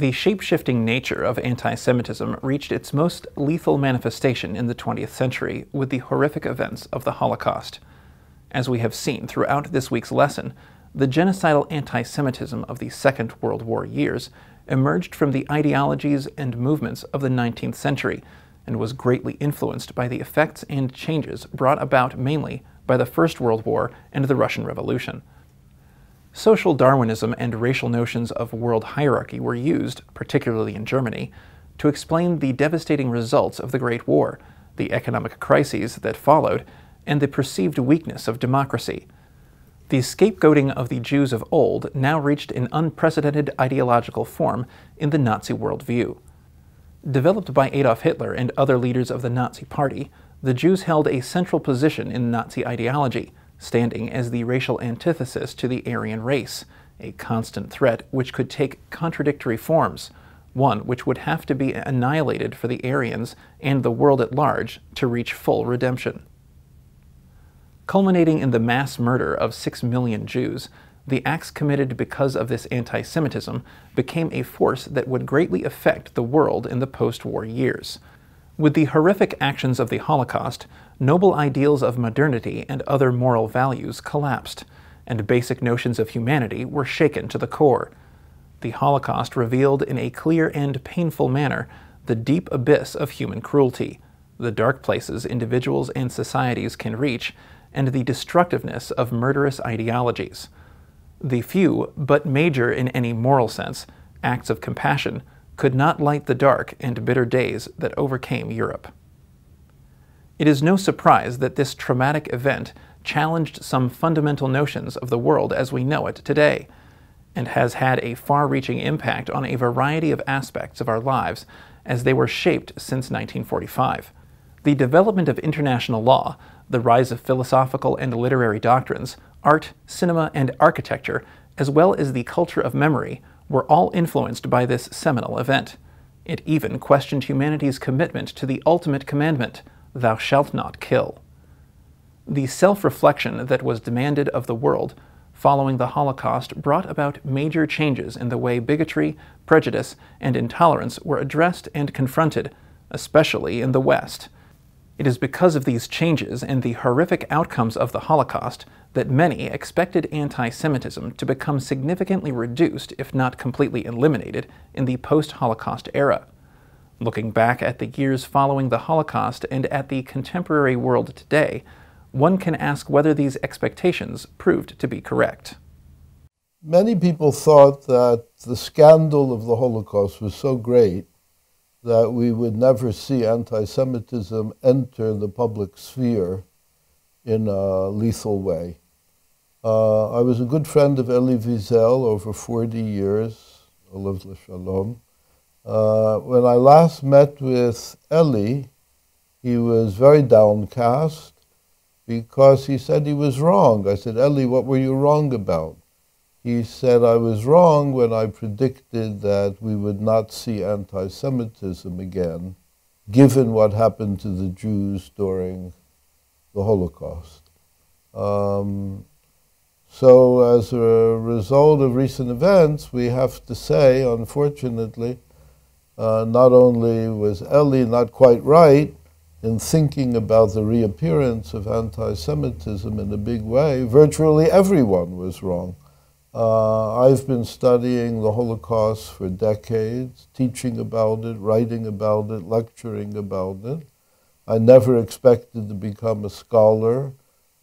The shape-shifting nature of anti-Semitism reached its most lethal manifestation in the 20th century with the horrific events of the Holocaust. As we have seen throughout this week's lesson, the genocidal anti-Semitism of the Second World War years emerged from the ideologies and movements of the 19th century and was greatly influenced by the effects and changes brought about mainly by the First World War and the Russian Revolution. Social Darwinism and racial notions of world hierarchy were used, particularly in Germany, to explain the devastating results of the Great War, the economic crises that followed, and the perceived weakness of democracy. The scapegoating of the Jews of old now reached an unprecedented ideological form in the Nazi worldview. Developed by Adolf Hitler and other leaders of the Nazi Party, the Jews held a central position in Nazi ideology, standing as the racial antithesis to the Aryan race, a constant threat which could take contradictory forms, one which would have to be annihilated for the Aryans and the world at large to reach full redemption. Culminating in the mass murder of 6 million Jews, the acts committed because of this anti-Semitism became a force that would greatly affect the world in the post-war years. With the horrific actions of the Holocaust, noble ideals of modernity and other moral values collapsed, and basic notions of humanity were shaken to the core. The Holocaust revealed in a clear and painful manner the deep abyss of human cruelty, the dark places individuals and societies can reach, and the destructiveness of murderous ideologies. The few, but major in any moral sense, acts of compassion could not light the dark and bitter days that overcame Europe. It is no surprise that this traumatic event challenged some fundamental notions of the world as we know it today, and has had a far-reaching impact on a variety of aspects of our lives as they were shaped since 1945. The development of international law, the rise of philosophical and literary doctrines, art, cinema, and architecture, as well as the culture of memory, were all influenced by this seminal event. It even questioned humanity's commitment to the ultimate commandment, "Thou shalt not kill." The self-reflection that was demanded of the world following the Holocaust brought about major changes in the way bigotry, prejudice, and intolerance were addressed and confronted, especially in the West. It is because of these changes and the horrific outcomes of the Holocaust that many expected anti-Semitism to become significantly reduced, if not completely eliminated, in the post-Holocaust era. Looking back at the years following the Holocaust and at the contemporary world today, one can ask whether these expectations proved to be correct. Many people thought that the scandal of the Holocaust was so great that we would never see anti-Semitism enter the public sphere in a lethal way. I was a good friend of Elie Wiesel over 40 years, Olav Shalom. When I last met with Elie, he was very downcast because he said he was wrong. I said, "Elie, what were you wrong about?" He said, "I was wrong when I predicted that we would not see anti-Semitism again, given what happened to the Jews during the Holocaust." So as a result of recent events, we have to say, unfortunately, not only was Elie not quite right in thinking about the reappearance of anti-Semitism in a big way, virtually everyone was wrong. I've been studying the Holocaust for decades, teaching about it, writing about it, lecturing about it. I never expected to become a scholar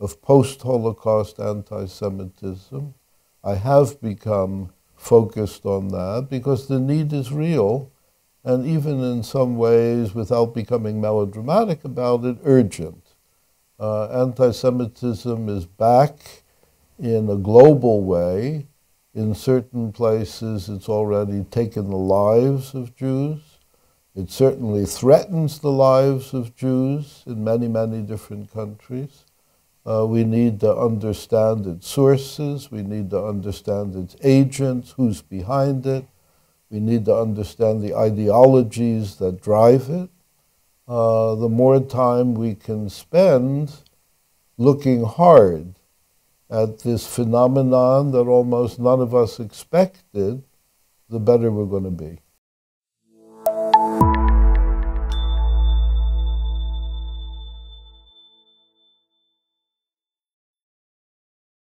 of post-Holocaust anti-Semitism. I have become focused on that because the need is real, and even in some ways, without becoming melodramatic about it, urgent. Anti-Semitism is back in a global way. In certain places, it's already taken the lives of Jews. It certainly threatens the lives of Jews in many, many different countries. We need to understand its sources. We need to understand its agents, who's behind it. We need to understand the ideologies that drive it. The more time we can spend looking hard at this phenomenon that almost none of us expected, the better we're going to be.